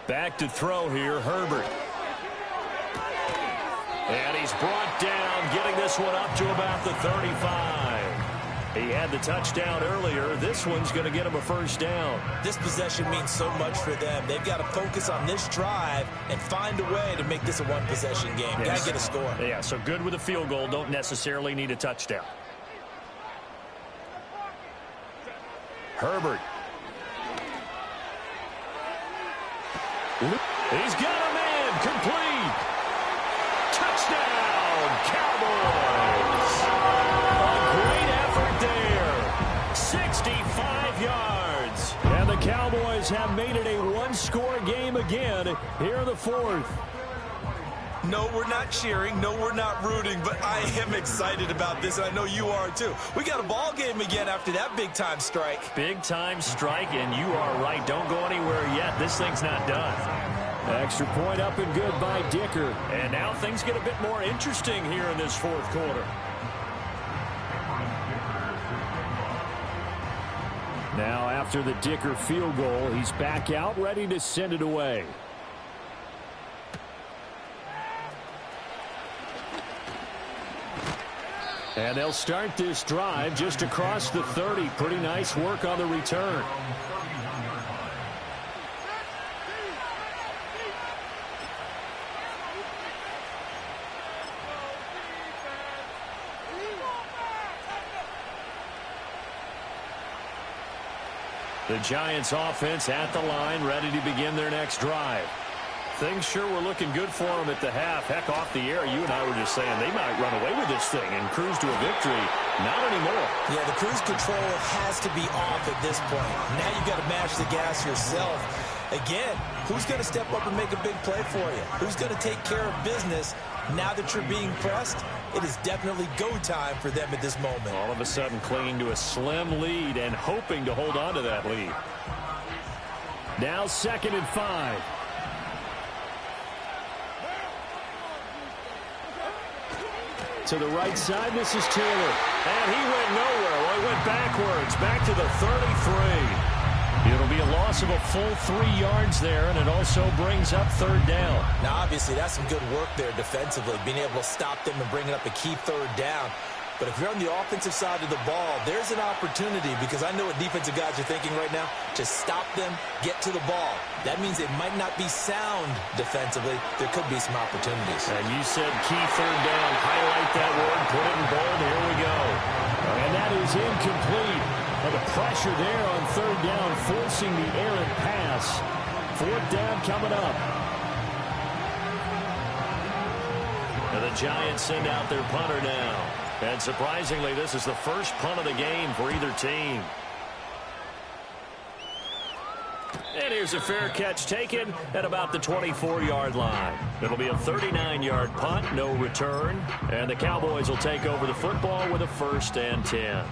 Back to throw here, Herbert. And he's brought down, getting this one up to about the 35. He had the touchdown earlier. This one's going to get him a 1st down. This possession means so much for them. They've got to focus on this drive and find a way to make this a one-possession game. Yes. Got to get a score. Yeah, so good with a field goal. Don't necessarily need a touchdown. Herbert. He's got a man. Complete. Touchdown, Cowboys. A great effort there. 65 yards. And the Cowboys have made it a one-score game again here in the 4th. No, we're not cheering. No, we're not rooting. But I am excited about this, and I know you are too. We got a ball game again after that big-time strike. Big-time strike, and you are right. Don't go anywhere yet. This thing's not done. Extra point up and good by Dicker. And now things get a bit more interesting here in this 4th quarter. Now after the Dicker field goal, he's back out ready to send it away. And they'll start this drive just across the 30. Pretty nice work on the return. The Giants offense at the line, ready to begin their next drive. Things sure were looking good for them at the half. Heck, off the air, you and I were just saying they might run away with this thing and cruise to a victory. Not anymore. Yeah, the cruise control has to be off at this point. Now you've got to mash the gas yourself. Again, who's going to step up and make a big play for you? Who's going to take care of business now that you're being pressed? It is definitely go time for them at this moment. All of a sudden clinging to a slim lead and hoping to hold on to that lead. Now 2nd and 5. To the right side, this is Taylor. And he went nowhere. Well, he went backwards, back to the 33. It'll be a loss of a full 3 yards there, and it also brings up 3rd down. Now, obviously, that's some good work there defensively, being able to stop them and bringing up a key 3rd down. But if you're on the offensive side of the ball, there's an opportunity, because I know what defensive guys are thinking right now, to stop them, get to the ball. That means it might not be sound defensively. There could be some opportunities. And you said key 3rd down. Highlight that word, put it in bold. Here we go. And that is incomplete. Well, the pressure there on 3rd down, forcing the errant pass. 4th down coming up. And the Giants send out their punter now. And surprisingly, this is the first punt of the game for either team. And here's a fair catch taken at about the 24-yard line. It'll be a 39-yard punt, no return. And the Cowboys will take over the football with a 1st and 10.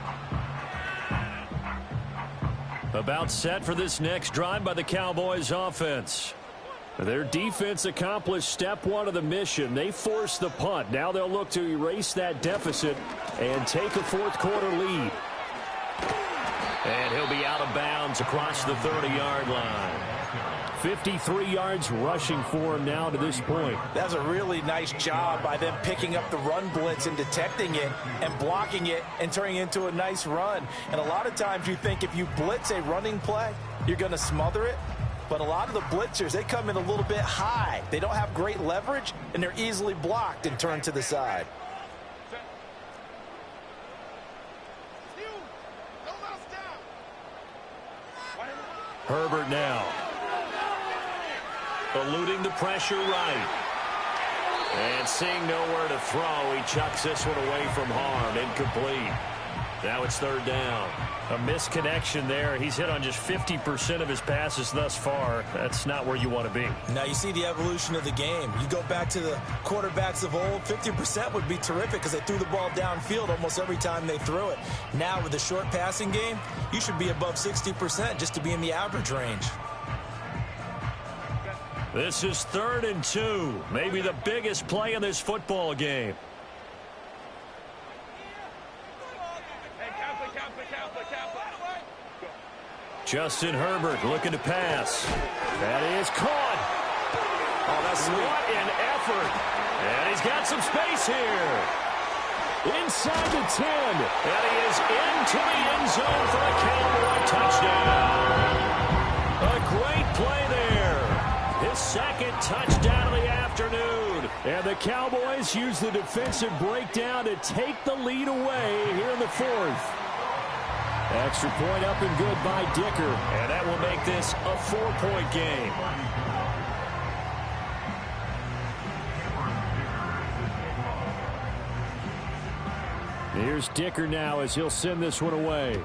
About set for this next drive by the Cowboys offense. Their defense accomplished step 1 of the mission. They forced the punt. Now they'll look to erase that deficit and take a 4th quarter lead. And he'll be out of bounds across the 30-yard line. 53 yards rushing for him now to this point. That's a really nice job by them picking up the run blitz and detecting it and blocking it and turning it into a nice run. And a lot of times you think if you blitz a running play, you're going to smother it. But a lot of the blitzers, they come in a little bit high. They don't have great leverage, and they're easily blocked and turned to the side. Herbert now. Eluding the pressure right. And seeing nowhere to throw, he chucks this one away from harm. Incomplete. Now it's third down. A misconnection there. He's hit on just 50% of his passes thus far. That's not where you want to be. Now you see the evolution of the game. You go back to the quarterbacks of old, 50% would be terrific because they threw the ball downfield almost every time they threw it. Now with the short passing game, you should be above 60% just to be in the average range. This is 3rd and 2. Maybe the biggest play in this football game. Justin Herbert looking to pass. That is caught. Oh, that's sweet. What an effort. And he's got some space here. Inside the 10. And he is into the end zone for a Cowboy touchdown. A great play there. His second touchdown of the afternoon. And the Cowboys use the defensive breakdown to take the lead away here in the 4th. Extra point up and good by Dicker. And that will make this a 4-point game. Here's Dicker now as he'll send this one away.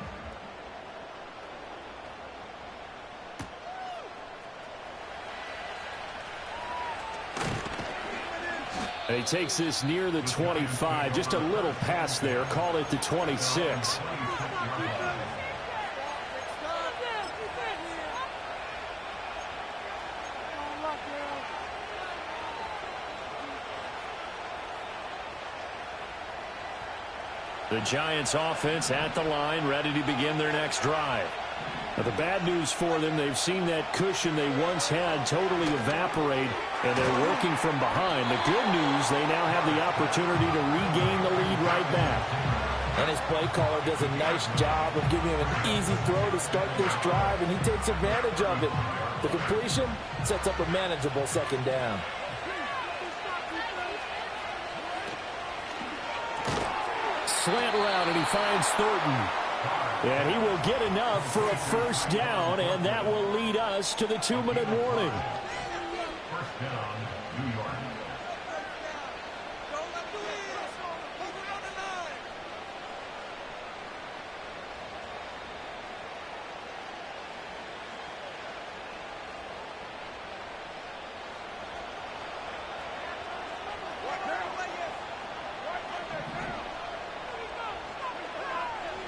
And he takes this near the 25. Just a little pass there. Call it the 26. The Giants offense at the line, ready to begin their next drive. Now, the bad news for them, they've seen that cushion they once had totally evaporate, and they're working from behind. The good news, they now have the opportunity to regain the lead right back. And his play caller does a nice job of giving him an easy throw to start this drive, and he takes advantage of it. The completion sets up a manageable second down. Slant route, and he finds Thornton. And he will get enough for a first down, and that will lead us to the 2-minute warning. First down, New York.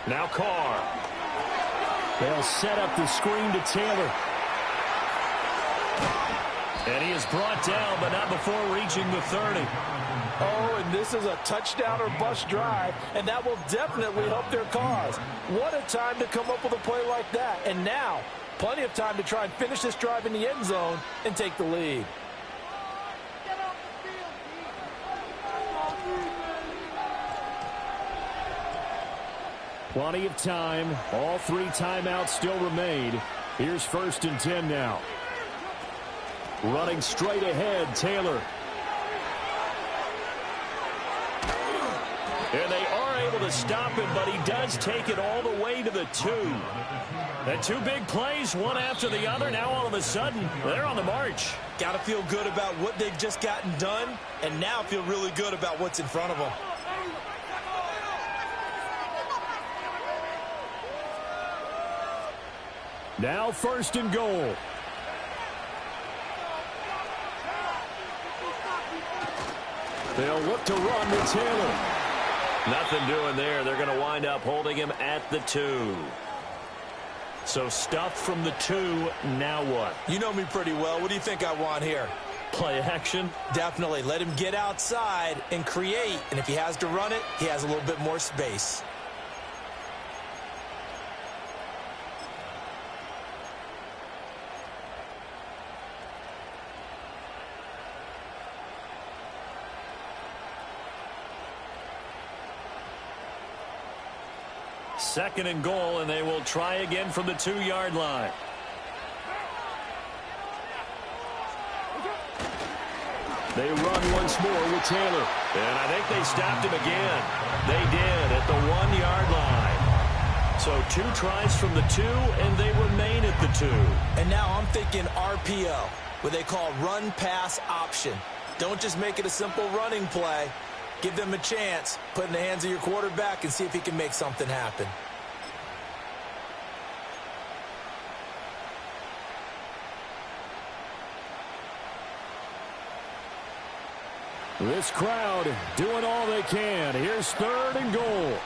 Now Carr. They'll set up the screen to Taylor. And he is brought down, but not before reaching the 30. Oh, and this is a touchdown or bust drive, and that will definitely help their cause. What a time to come up with a play like that. And now, plenty of time to try and finish this drive in the end zone and take the lead. Plenty of time. All 3 timeouts still remain. Here's 1st and 10 now. Running straight ahead, Taylor. And they are able to stop him, but he does take it all the way to the 2. And 2 big plays, one after the other. Now all of a sudden, they're on the march. Got to feel good about what they've just gotten done, and now feel really good about what's in front of them. Now 1st and goal. They'll look to run with Taylor. Nothing doing there. They're going to wind up holding him at the 2. So stuffed from the 2. Now what? You know me pretty well. What do you think I want here? Play action? Definitely. Let him get outside and create. And if he has to run it, he has a little bit more space. 2nd and goal, and they will try again from the 2-yard line. They run once more with Taylor. And I think they stopped him again. They did at the 1-yard line. So 2 tries from the 2, and they remain at the 2. And now I'm thinking RPO, what they call run-pass option. Don't just make it a simple running play. Give them a chance. Put it in the hands of your quarterback and see if he can make something happen. This crowd doing all they can. Here's 3rd and goal.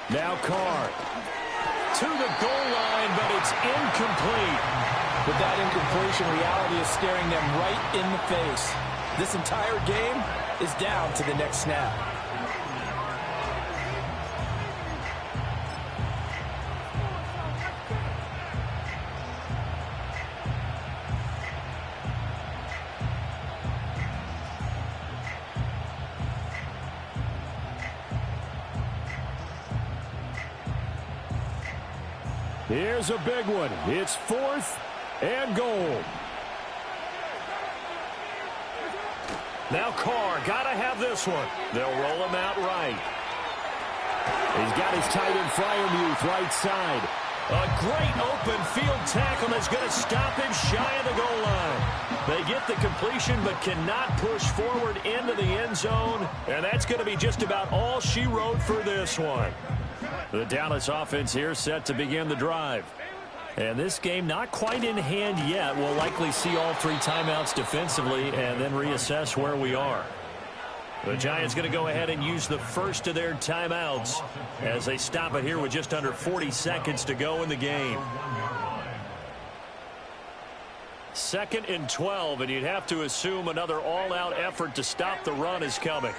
Now Carr to the goal line, but it's incomplete. With that incompletion, reality is staring them right in the face. This entire game is down to the next snap. Here's a big one. It's 4th and goal. Now Carr, gotta have this one. They'll roll him out right. He's got his tight end Fryermuth right side. A great open field tackle that's going to stop him shy of the goal line. They get the completion but cannot push forward into the end zone. And that's going to be just about all she wrote for this one. The Dallas offense here set to begin the drive. And this game not quite in hand yet. We'll likely see all 3 timeouts defensively and then reassess where we are. The Giants going to go ahead and use the first of their timeouts as they stop it here with just under 40 seconds to go in the game. 2nd and 12, and you'd have to assume another all-out effort to stop the run is coming.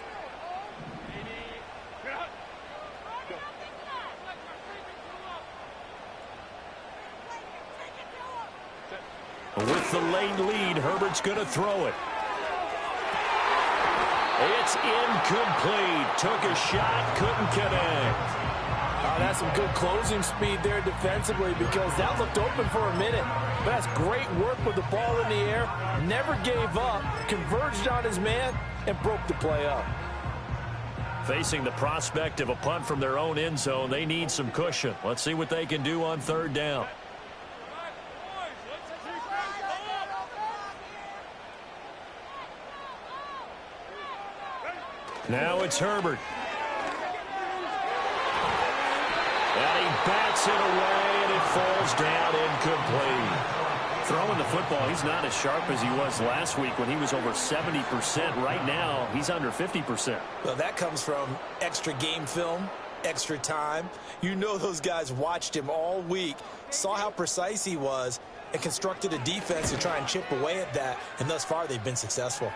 With the late lead, Herbert's going to throw it. It's incomplete. Took a shot, couldn't connect. That's some good closing speed there defensively because that looked open for a minute. But that's great work with the ball in the air. Never gave up, converged on his man, and broke the play up. Facing the prospect of a punt from their own end zone, they need some cushion. Let's see what they can do on 3rd down. Now it's Herbert. And he bats it away, and it falls down incomplete. Throwing the football, he's not as sharp as he was last week when he was over 70%. Right now, he's under 50%. Well, that comes from extra game film, extra time. You know those guys watched him all week, saw how precise he was, and constructed a defense to try and chip away at that. And thus far, they've been successful.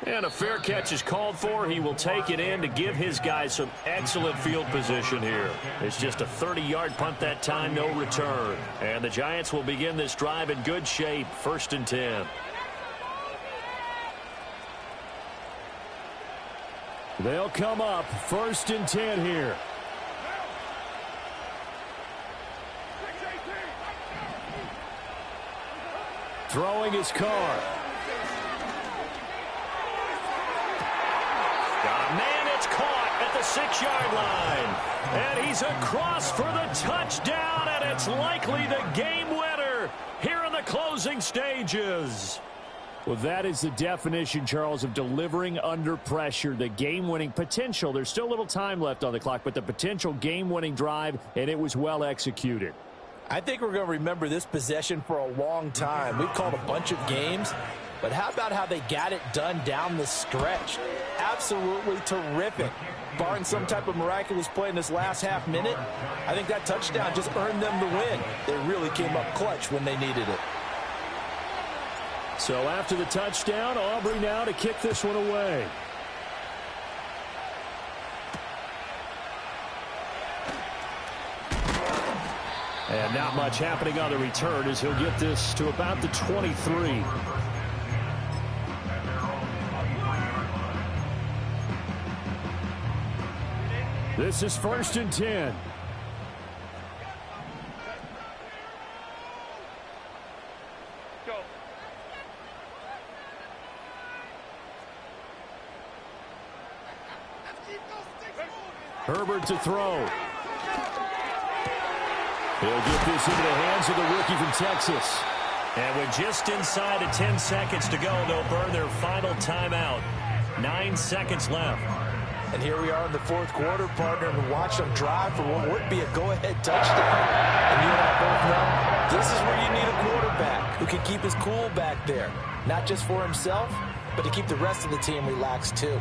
And a fair catch is called for. He will take it in to give his guys some excellent field position here. It's just a 30-yard punt that time, no return. And the Giants will begin this drive in good shape, 1st and 10. They'll come up 1st and 10 here. Throwing his Carr. Man, it's caught at the 6-yard line. And he's across for the touchdown, and it's likely the game winner here in the closing stages. Well, that is the definition, Charles, of delivering under pressure. The game-winning potential. There's still a little time left on the clock, but the potential game-winning drive, and it was well executed. I think we're going to remember this possession for a long time. We've called a bunch of games, but how about how they got it done down the stretch? Absolutely terrific. Barring some type of miraculous play in this last half minute, I think that touchdown just earned them the win. They really came up clutch when they needed it. So after the touchdown, Aubrey now to kick this one away. And not much happening on the return as he'll get this to about the 23. This is 1st and 10. Herbert to throw. He'll get this into the hands of the rookie from Texas. And with just inside of 10 seconds to go, they'll burn their final timeout. 9 seconds left. And here we are in the 4th quarter, partner, and watch them drive for what would be a go-ahead touchdown. And you and I both know this is where you need a quarterback who can keep his cool back there. Not just for himself, but to keep the rest of the team relaxed too.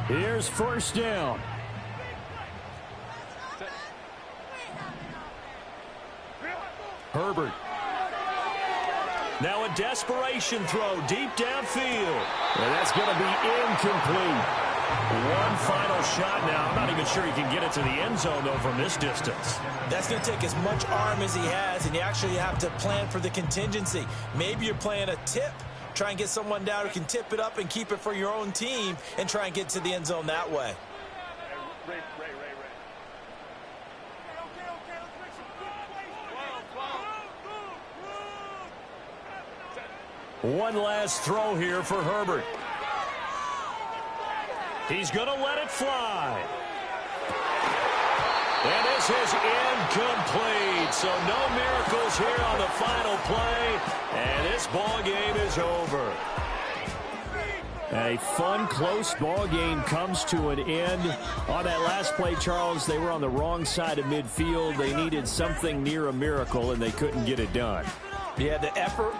Here's 1st down. Herbert. Now a desperation throw deep downfield. And that's going to be incomplete. One final shot now. I'm not even sure he can get it to the end zone, though, from this distance. That's going to take as much arm as he has, and you actually have to plan for the contingency. Maybe you're playing a tip. Try and get someone down who can tip it up and keep it for your own team and try and get to the end zone that way. One last throw here for Herbert. He's going to let it fly. And this is incomplete. So no miracles here on the final play. And this ball game is over. A fun, close ball game comes to an end. On that last play, Charles, they were on the wrong side of midfield. They needed something near a miracle, and they couldn't get it done. Yeah, the effort,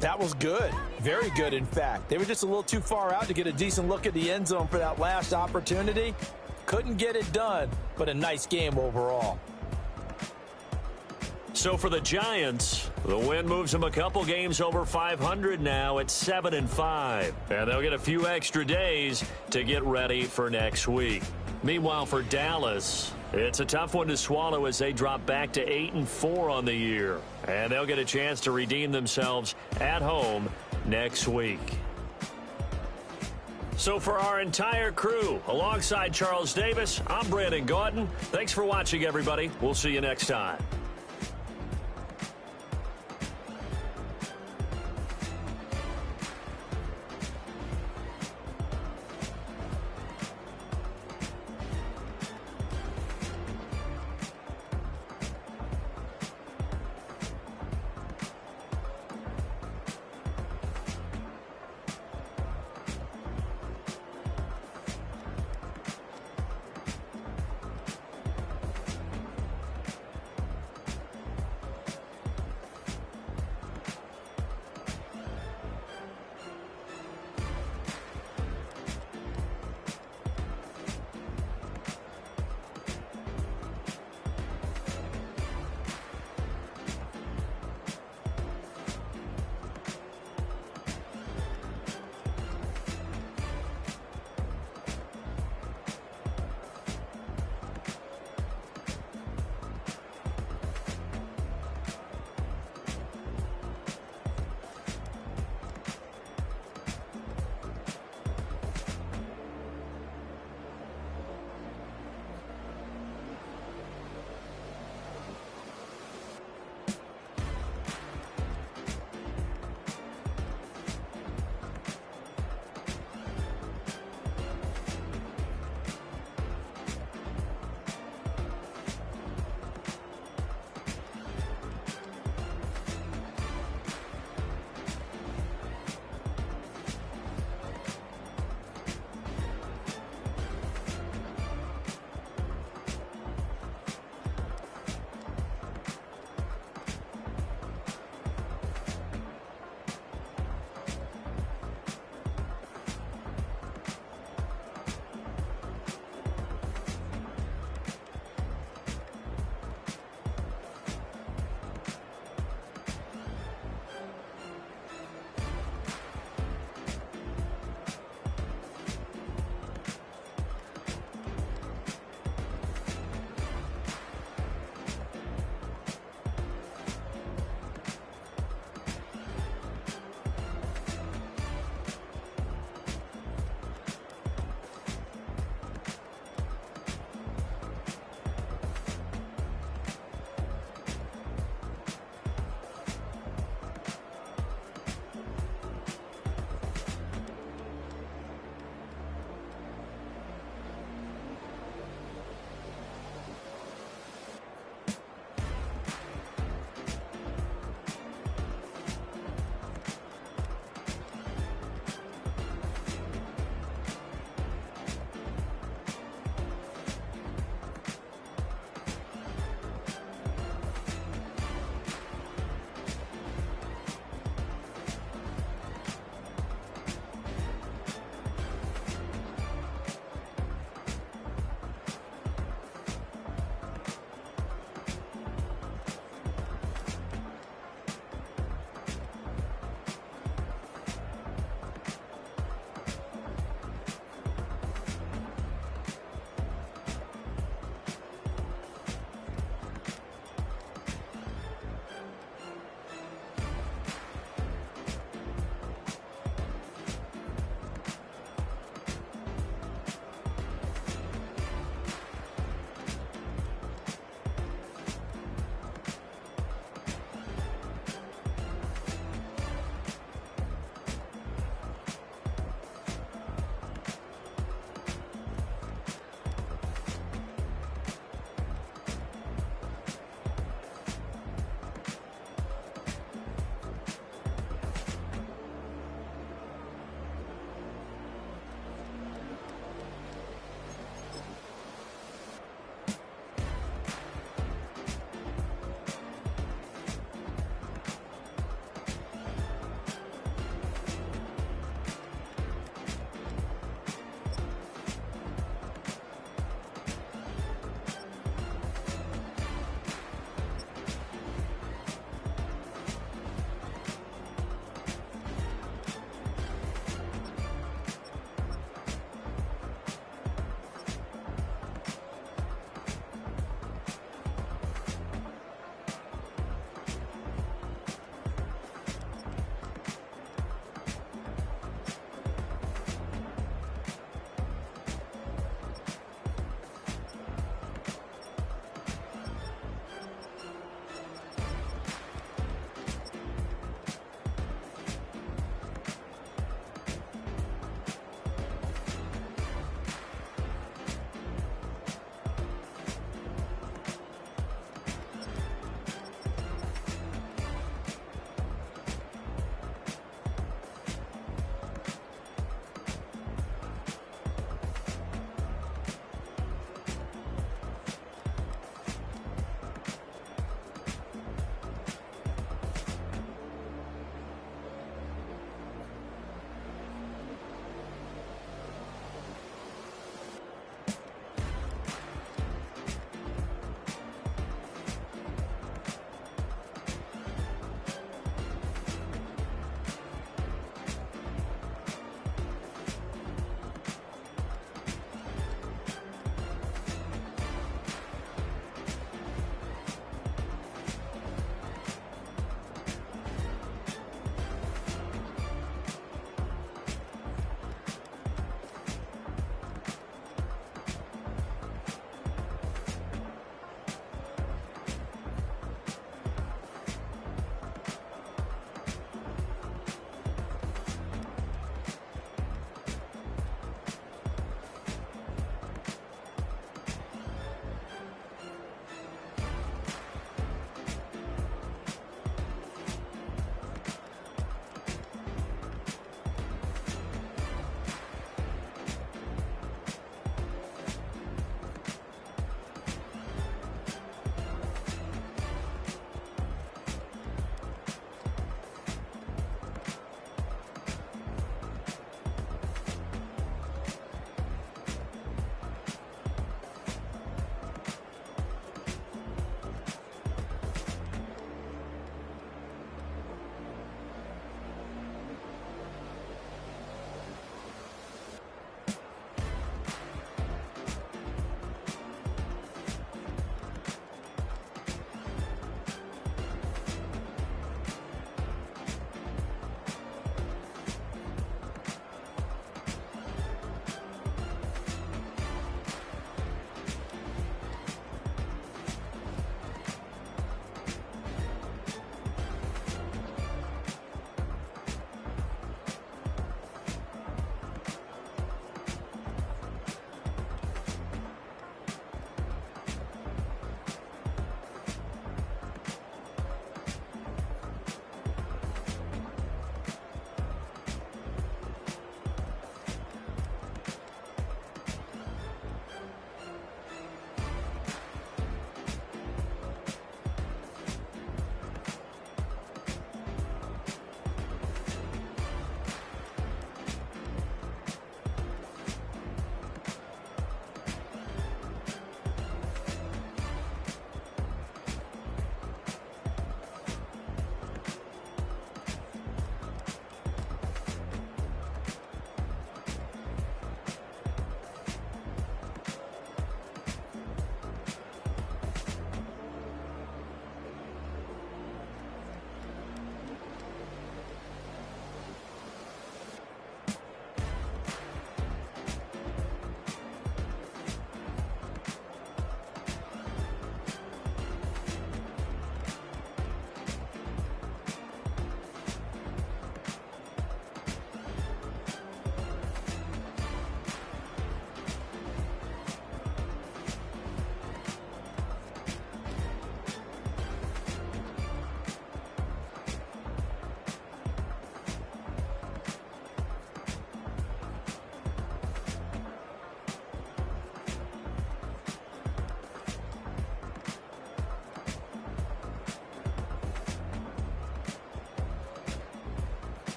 that was good. Very good, in fact. They were just a little too far out to get a decent look at the end zone for that last opportunity. Couldn't get it done, but a nice game overall. So for the Giants, the win moves them a couple games over 500 now at 7-5. And they'll get a few extra days to get ready for next week. Meanwhile, for Dallas, it's a tough one to swallow as they drop back to 8-4 on the year. And they'll get a chance to redeem themselves at home next week. So for our entire crew, alongside Charles Davis, I'm Brandon Gaudin. Thanks for watching, everybody. We'll see you next time.